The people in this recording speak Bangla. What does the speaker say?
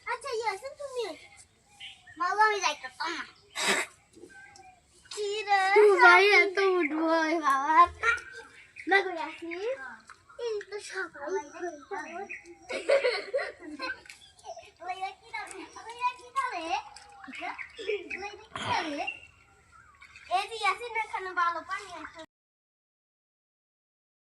আচ্ছা ইয়াসিন তুমি মালা আমি যাইতো না কি রে তুই ভাই এত উঠবো বাবা না গো ইয়াসিন এই তো সকাল লইয়া কি দাও রে এই যে ইয়াসিন না